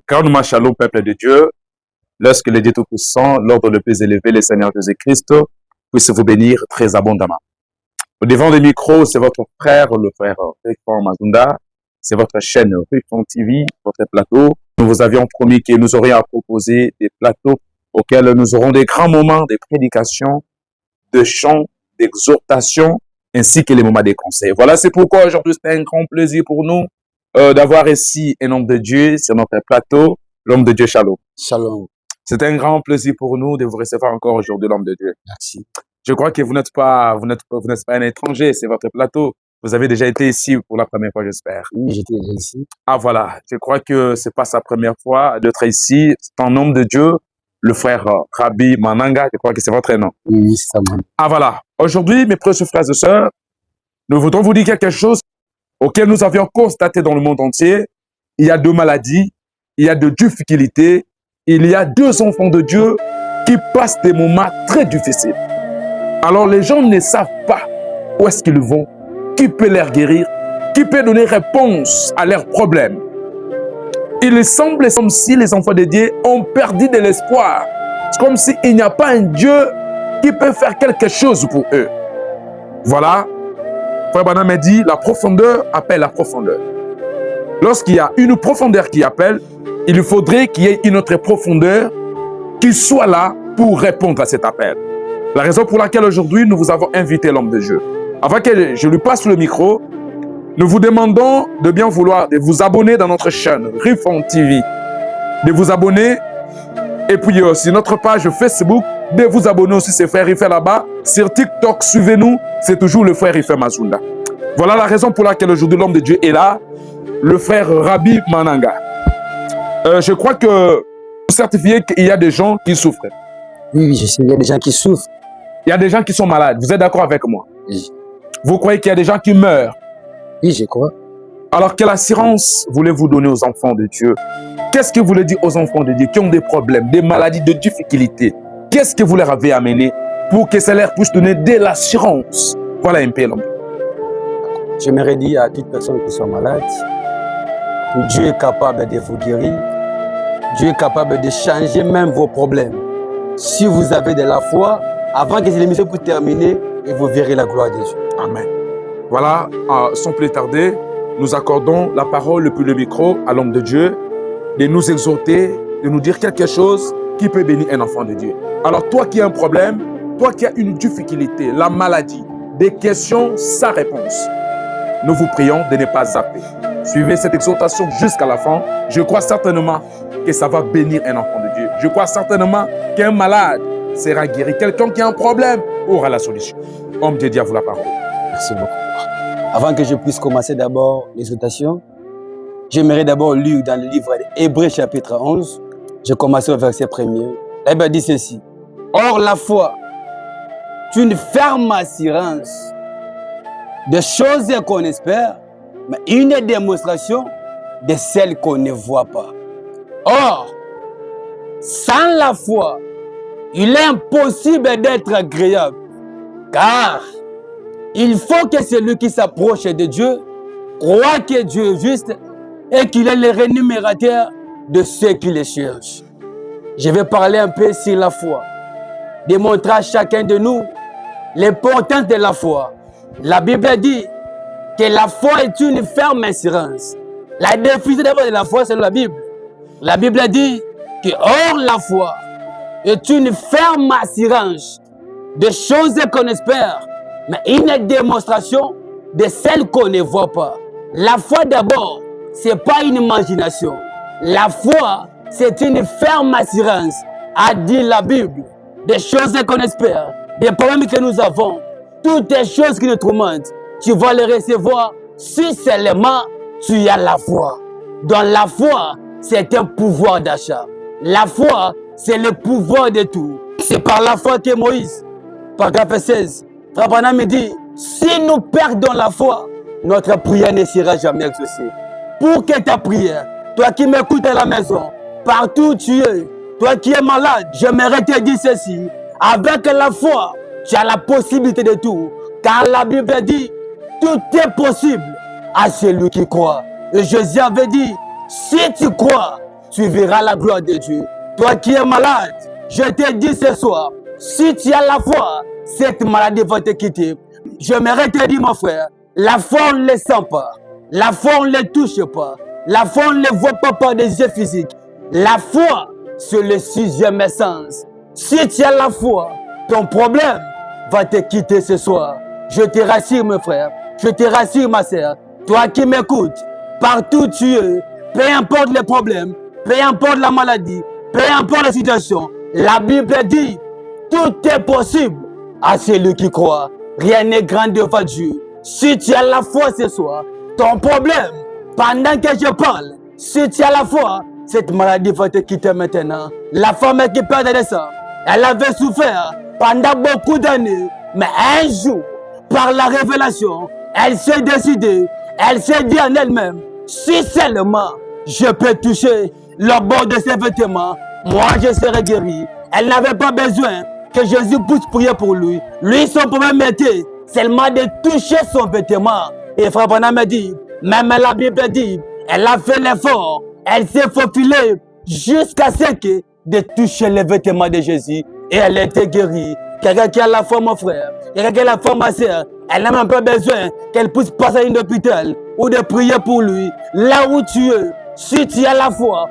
Grandement shalom, peuple de Dieu. Lorsque le Dieu Tout-Puissant, l'ordre le plus élevé, le Seigneur Jésus-Christ, puisse vous bénir très abondamment. Au devant des micros, c'est votre frère, le frère Rifon Mazunda. C'est votre chaîne Rifon TV, votre plateau. Nous vous avions promis que nous aurions à proposer des plateaux auxquels nous aurons des grands moments de prédication, de chants, d'exhortation, ainsi que les moments des conseils. Voilà, c'est pourquoi aujourd'hui c'est un grand plaisir pour nous d'avoir ici un homme de Dieu sur notre plateau, l'homme de Dieu Shalom. Shalom. C'est un grand plaisir pour nous de vous recevoir encore aujourd'hui, l'homme de Dieu. Merci. Je crois que vous n'êtes pas un étranger, c'est votre plateau. Vous avez déjà été ici pour la première fois, j'espère. Oui, j'étais déjà ici. Ah voilà, je crois que c'est pas sa première fois d'être ici. C'est un homme de Dieu, le frère Rabbi Mananga, je crois que c'est votre nom. Oui, c'est ça. Ah voilà, aujourd'hui, mes précieux frères et sœurs, nous voudrons vous dire quelque chose auquel nous avions constaté dans le monde entier. Il y a deux maladies, il y a deux difficultés, il y a deux enfants de Dieu qui passent des moments très difficiles. Alors les gens ne savent pas où est-ce qu'ils vont, qui peut les guérir, qui peut donner réponse à leurs problèmes. Il semble comme si les enfants de Dieu ont perdu de l'espoir. C'est comme s'il n'y a pas un Dieu qui peut faire quelque chose pour eux. Voilà, Frère Branham a dit, la profondeur appelle la profondeur. Lorsqu'il y a une profondeur qui appelle, il faudrait qu'il y ait une autre profondeur qui soit là pour répondre à cet appel. La raison pour laquelle aujourd'hui nous vous avons invité l'homme de Dieu. Avant que je lui passe le micro, nous vous demandons de bien vouloir de vous abonner dans notre chaîne Rifon TV, de vous abonner et puis aussi notre page Facebook, de vous abonner aussi c'est frère Rifé là-bas. Sur TikTok, suivez-nous, c'est toujours le frère Rifé Mazunda. Voilà la raison pour laquelle aujourd'hui l'homme de Dieu est là, le frère Rabbi Mananga. Je crois que vous certifiez qu'il y a des gens qui souffrent. Oui, je sais, il y a des gens qui souffrent. Il y a des gens qui sont malades. Vous êtes d'accord avec moi? Oui. Vous croyez qu'il y a des gens qui meurent? Oui, je crois. Alors, quelle assurance voulez-vous donner aux enfants de Dieu? Qu'est-ce que vous voulez dire aux enfants de Dieu qui ont des problèmes, des maladies, des difficultés? Qu'est-ce que vous leur avez amené pour que ça leur puisse donner de l'assurance? Voilà un peu l'homme. J'aimerais dire à toute personne qui soit malade, Dieu est capable de vous guérir. Dieu est capable de changer même vos problèmes. Si vous avez de la foi, avant que l'émission puisse terminer, et vous verrez la gloire de Dieu. Amen. Voilà, sans plus tarder, nous accordons la parole puis le micro à l'homme de Dieu, de nous exhorter, de nous dire quelque chose qui peut bénir un enfant de Dieu. Alors toi qui as un problème, toi qui as une difficulté, la maladie, des questions sans réponse, nous vous prions de ne pas zapper. Suivez cette exhortation jusqu'à la fin. Je crois certainement que ça va bénir un enfant de Dieu. Je crois certainement qu'un malade sera guéri. Quelqu'un qui a un problème aura la solution. Homme de Dieu, à vous la parole. Merci beaucoup. Avant que je puisse commencer d'abord l'exhortation, j'aimerais d'abord lire dans le livre d'Hébreux chapitre 11. Je commence au verset 1er. La Bible dit ceci. Or la foi, c'est une ferme assurance de choses qu'on espère, mais une démonstration de celles qu'on ne voit pas. Or, sans la foi, il est impossible d'être agréable, car il faut que celui qui s'approche de Dieu croit que Dieu est juste et qu'il est le rémunérateur de ceux qui le cherchent. Je vais parler un peu sur la foi, démontrer à chacun de nous l'importance de la foi. La Bible dit que la foi est une ferme assurance. La définition d'abord de la foi, c'est la Bible. La Bible dit que or la foi est une ferme assurance de choses qu'on espère, mais une démonstration de celles qu'on ne voit pas. La foi d'abord, ce n'est pas une imagination. La foi, c'est une ferme assurance, a dit la Bible, des choses qu'on espère, des problèmes que nous avons, toutes les choses qui nous tourmentent, tu vas les recevoir si seulement tu as la foi. Dans la foi, c'est un pouvoir d'achat. La foi, c'est le pouvoir de tout. C'est par la foi que Moïse, paragraphe 16, Frère Branham me dit, si nous perdons la foi, notre prière ne sera jamais exaucée. Pour que ta prière, toi qui m'écoutes à la maison, partout où tu es, toi qui es malade, j'aimerais te dire ceci. Avec la foi, tu as la possibilité de tout. Car la Bible dit, tout est possible à celui qui croit. Et Jésus avait dit, si tu crois, tu verras la gloire de Dieu. Toi qui es malade, je te dis ce soir, si tu as la foi, cette maladie va te quitter. J'aimerais te dire, mon frère, la foi, on ne le sent pas. La foi, on ne le touche pas. La foi, on ne le voit pas par des yeux physiques. La foi, c'est le sixième sens. Si tu as la foi, ton problème va te quitter ce soir. Je te rassure, mon frère. Je te rassure, ma sœur. Toi qui m'écoutes, partout où tu es, peu importe les problèmes, peu importe la maladie, peu importe la situation, la Bible dit, tout est possible à celui qui croit. Rien n'est grand devant Dieu. Si tu as la foi ce soir, ton problème, pendant que je parle, si tu as la foi, cette maladie va te quitter maintenant. La femme qui perd des sangs, elle avait souffert pendant beaucoup d'années, mais un jour, par la révélation, elle s'est décidée, elle s'est dit en elle-même, si seulement je peux toucher le bord de ses vêtements, moi je serai guéri. Elle n'avait pas besoin que Jésus puisse prier pour lui. Lui, son problème était seulement de toucher son vêtement. Et Frère Branham me dit, même la Bible dit, elle a fait l'effort, elle s'est faufilée jusqu'à ce que de toucher les vêtements de Jésus. Et elle était guérie. Quelqu'un qui a la foi, mon frère, quelqu'un qui a la foi, ma soeur, elle n'a même pas besoin qu'elle puisse passer à un hôpital ou de prier pour lui. Là où tu es, si tu as la foi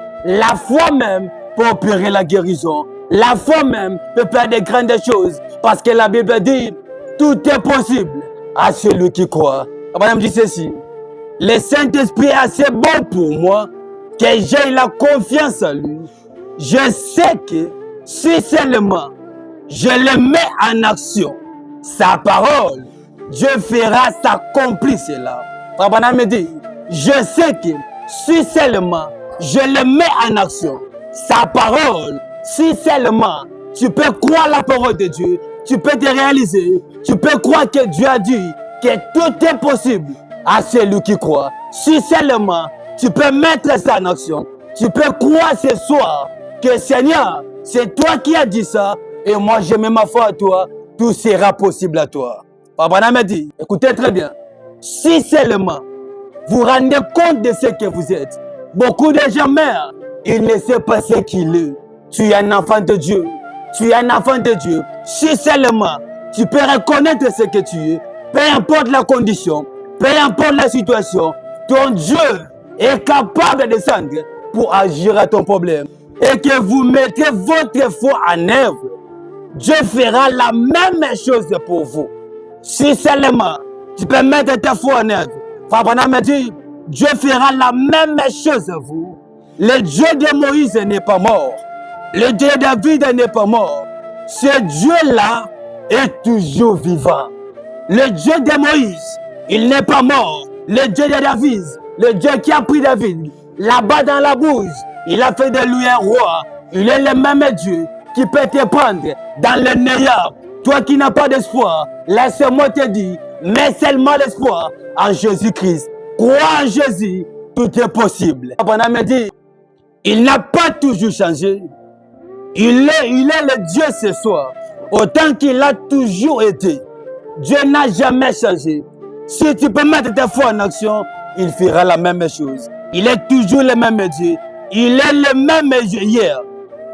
même peut opérer la guérison. La foi même peut faire des grandes choses. Parce que la Bible dit, tout est possible à celui qui croit. Madame dit ceci, le Saint-Esprit est assez bon pour moi que j'ai la confiance en lui. Je sais que si seulement je le mets en action, sa parole, Dieu fera s'accomplir cela. Frère me dit, je sais que si seulement je le mets en action, sa parole, si seulement tu peux croire la parole de Dieu, tu peux te réaliser, tu peux croire que Dieu a dit que tout est possible à celui qui croit. Si seulement tu peux mettre ça en action, tu peux croire ce soir que Seigneur, c'est toi qui as dit ça, et moi je mets ma foi à toi, tout sera possible à toi. Papa m'a dit, écoutez très bien, si seulement vous rendez compte de ce que vous êtes, beaucoup de gens meurent, ils ne savent pas ce qu'il est. Tu es un enfant de Dieu, tu es un enfant de Dieu. Si seulement tu peux reconnaître ce que tu es, peu importe la condition, peu importe la situation, ton Dieu est capable de descendre pour agir à ton problème. Et que vous mettez votre foi en œuvre, Dieu fera la même chose pour vous. Si seulement tu peux mettre ta foi en œuvre, Frère me dit, Dieu fera la même chose pour vous. Le Dieu de Moïse n'est pas mort. Le Dieu de David n'est pas mort. Ce Dieu-là est toujours vivant. Le Dieu de Moïse, il n'est pas mort. Le Dieu de David, le Dieu qui a pris David, là-bas dans la bourse, il a fait de lui un roi. Il est le même Dieu qui peut te prendre dans le néant. Toi qui n'as pas d'espoir, laisse-moi te dire, mets seulement l'espoir en Jésus-Christ. Crois en Jésus, tout est possible. Papa me dit, il n'a pas toujours changé. Il est le Dieu ce soir, autant qu'il a toujours été. Dieu n'a jamais changé. Si tu peux mettre ta foi en action, il fera la même chose. Il est toujours le même Dieu. Il est le même Dieu hier,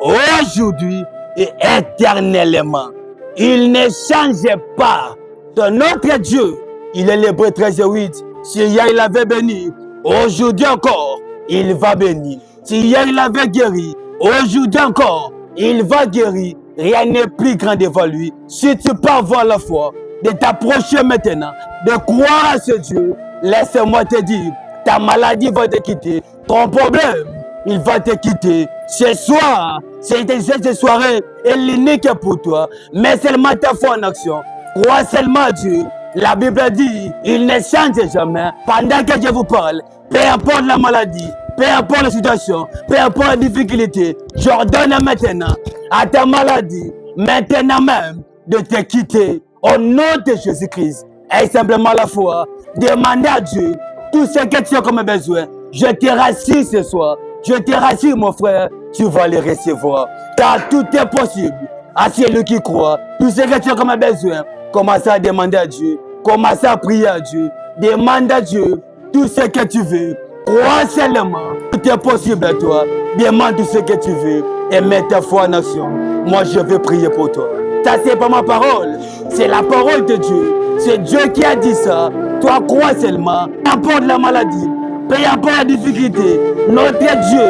aujourd'hui et éternellement. Il ne change pas. Ton autre Dieu, il est l'Hébreu 13:8. Si hier il avait béni, aujourd'hui encore, il va bénir. Si hier il avait guéri, aujourd'hui encore, il va guérir. Rien n'est plus grand devant lui. Si tu peux avoir la foi, de t'approcher maintenant, de croire à ce Dieu, laisse-moi te dire, ta maladie va te quitter. Ton problème, il va te quitter. Ce soir, cette soirée est l'unique pour toi. Mets seulement ta foi en action. Crois seulement à Dieu. La Bible dit, il ne change jamais. Pendant que je vous parle, peu importe la maladie, peu importe la situation, peu importe la difficulté, j'ordonne maintenant à ta maladie, maintenant même, de te quitter. Au nom de Jésus-Christ, et simplement la foi, demande à Dieu tout ce que tu as comme besoin. Je te rassure ce soir. Je te rassure, mon frère, tu vas les recevoir. Car tout est possible à celui qui croit. Tout ce que tu as comme besoin, commence à demander à Dieu. Commence à prier à Dieu. Demande à Dieu tout ce que tu veux. Crois seulement. Tout est possible à toi. Demande tout ce que tu veux et mets ta foi en action. Moi, je veux prier pour toi. Ça, c'est pas ma parole. C'est la parole de Dieu. C'est Dieu qui a dit ça. Toi, crois seulement. Peu importe la maladie, peu importe la difficulté, notre Dieu,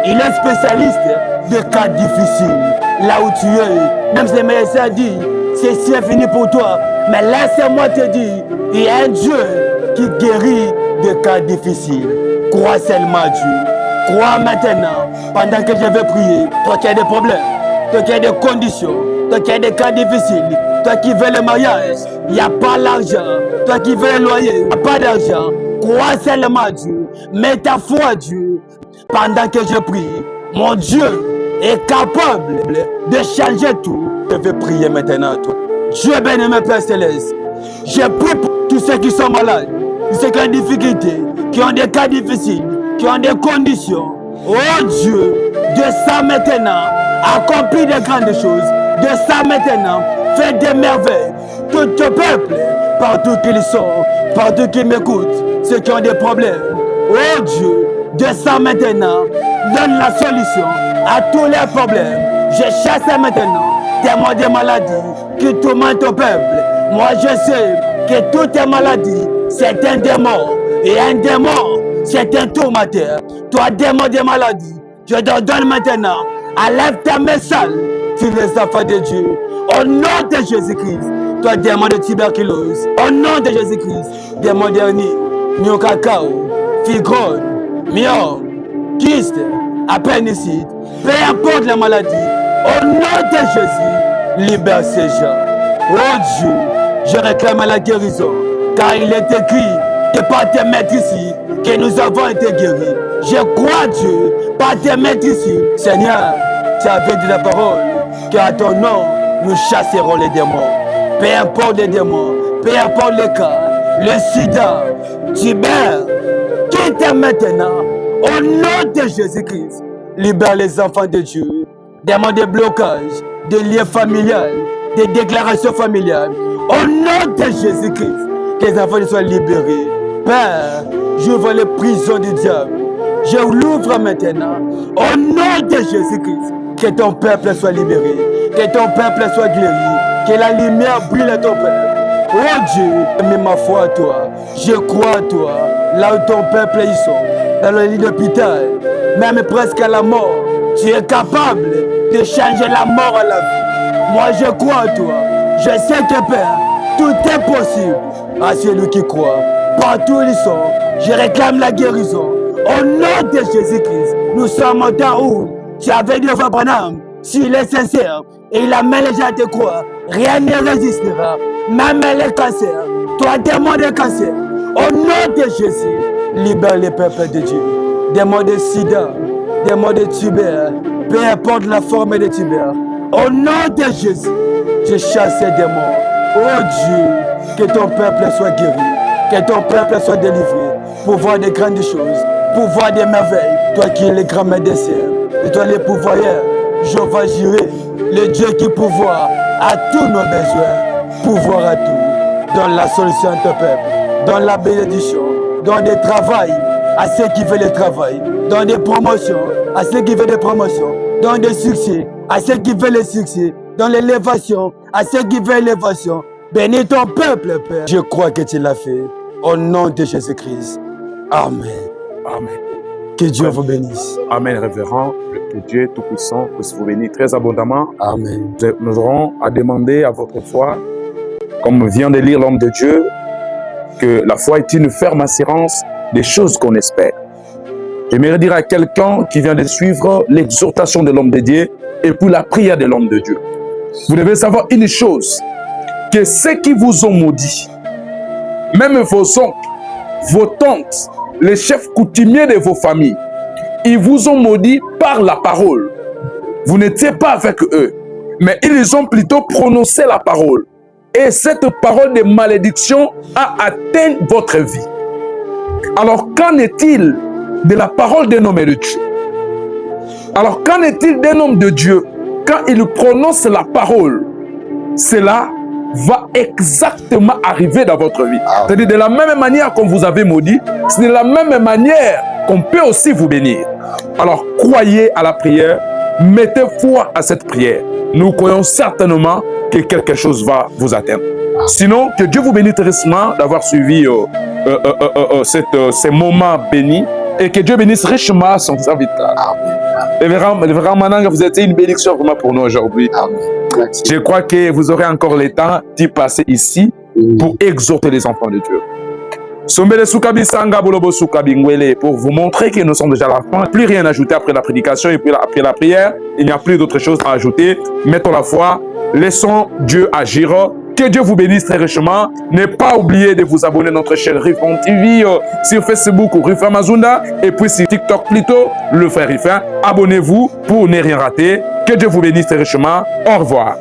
il est spécialiste de cas difficiles. Là où tu es, même si les médecins disent, ceci est fini pour toi. Mais laisse-moi te dire, il y a un Dieu qui guérit de cas difficiles. Crois seulement à Dieu. Crois maintenant, pendant que je vais prier, toi qui as des problèmes, toi qui as des conditions, toi qui as des cas difficiles, toi qui veux le mariage, il n'y a pas l'argent, toi qui veux le loyer, il n'y a pas d'argent, crois seulement à Dieu, mets ta foi à Dieu, pendant que je prie, mon Dieu est capable de changer tout. Je vais prier maintenant à toi. Dieu béni-aimé Père Céleste, je prie pour tous ceux qui sont malades, tous ceux qui ont des difficultés, qui ont des cas difficiles, qui ont des conditions. Oh Dieu, de ça maintenant, accomplis de grandes choses. De ça maintenant, fais des merveilles. Tout le peuple, partout qu'ils sont, partout qu'ils m'écoutent, ceux qui ont des problèmes. Oh Dieu, de ça maintenant, donne la solution à tous les problèmes. Je chasse maintenant des maladies qui tourmentent ton peuple. Moi je sais que toutes tes maladies, c'est un démon. Et un démon, c'est un tourmenteur. Toi, démon des maladies, je te donne maintenant, enlève ta main sale sur les enfants de Dieu. Au nom de Jésus-Christ, toi, démon de tuberculose, au nom de Jésus-Christ, démon dernier, cacao, fibrome, myome, kyste, appendicite, peu importe la maladie, au nom de Jésus, libère ces gens. Oh Dieu, je réclame la guérison, car il est écrit que par tes maîtres ici, que nous avons été guéris. Je crois Dieu, par tes maîtres ici, Seigneur, tu avais dit la parole, qu'à ton nom, nous chasserons les démons. Peu importe les démons, peu importe les cas, le sida, Tibère, quitte maintenant, au nom de Jésus-Christ, libère les enfants de Dieu, démons de blocage, de liens familiales, des déclarations familiales, au nom de Jésus-Christ, que les enfants soient libérés. Père, j'ouvre les prisons du diable. Je l'ouvre maintenant. Au nom de Jésus-Christ, que ton peuple soit libéré. Que ton peuple soit guéri. Que la lumière brille à ton peuple. Oh Dieu, mets ma foi à toi. Je crois à toi. Là où ton peuple y sont, dans le lit d'hôpital, même presque à la mort, tu es capable de changer la mort à la vie. Moi, je crois à toi. Je sais que Père, tout est possible à celui qui croit. Partout où ils sont, je réclame la guérison. Au nom de Jésus-Christ, nous sommes en temps où tu avais dit au frère Branham, s'il est sincère et il amène les gens à te croire, rien ne résistera, même les cancers. Toi, démon de cancer, au nom de Jésus, libère les peuples de Dieu. Démon de sida, démon de tubère, peu importe la forme de tubère. Au nom de Jésus, je chasse ces démons. Oh Dieu, que ton peuple soit guéri. Que ton peuple soit délivré pour voir des grandes choses, pour voir des merveilles. Toi qui es le grand médecin, et toi le pourvoyeur, je vais jurer, le Dieu qui pourvoit à tous nos besoins, pourvoir à tout. Donne la solution à ton peuple, donne la bénédiction, donne des travail à ceux qui veulent le travail, donne des promotions à ceux qui veulent des promotions, donne des succès à ceux qui veulent le succès, donne l'élévation à ceux qui veulent l'élévation. Bénis ton peuple, Père. Je crois que tu l'as fait. Au nom de Jésus-Christ. Amen. Amen. Que Dieu vous bénisse. Amen, révérend. Que Dieu Tout-Puissant puisse vous bénir très abondamment. Amen. Nous aurons à demander à votre foi, comme vient de lire l'homme de Dieu, que la foi est une ferme assurance des choses qu'on espère. J'aimerais dire à quelqu'un qui vient de suivre l'exhortation de l'homme de Dieu et pour la prière de l'homme de Dieu. Vous devez savoir une chose, que ceux qui vous ont maudit, même vos oncles, vos tantes, les chefs coutumiers de vos familles, ils vous ont maudit par la parole. Vous n'étiez pas avec eux, mais ils ont plutôt prononcé la parole. Et cette parole de malédiction a atteint votre vie. Alors qu'en est-il de la parole d'un homme de Dieu? Alors qu'en est-il d'un homme de Dieu quand il prononce la parole? Cela va exactement arriver dans votre vie. C'est-à-dire de la même manière qu'on vous avait maudit, c'est de la même manière qu'on peut aussi vous bénir. Alors, croyez à la prière, mettez foi à cette prière. Nous croyons certainement que quelque chose va vous atteindre. Sinon, que Dieu vous bénisse richement d'avoir suivi ces moments bénis et que Dieu bénisse richement son serviteur. Le Révérend Mananga, vous êtes une bénédiction vraiment pour nous aujourd'hui. Je crois que vous aurez encore le temps d'y passer ici pour exhorter les enfants de Dieu. Pour vous montrer que nous sommes déjà à la fin. Plus rien à ajouter après la prédication et puis après la prière. Il n'y a plus d'autres choses à ajouter. Mettons la foi. Laissons Dieu agir. Que Dieu vous bénisse très richement. Ne pas oublier de vous abonner à notre chaîne Rifan TV sur Facebook ou Rifan Mazunda et puis sur TikTok plutôt, le frère Rifan. Abonnez-vous pour ne rien rater. Que Dieu vous bénisse très richement. Au revoir.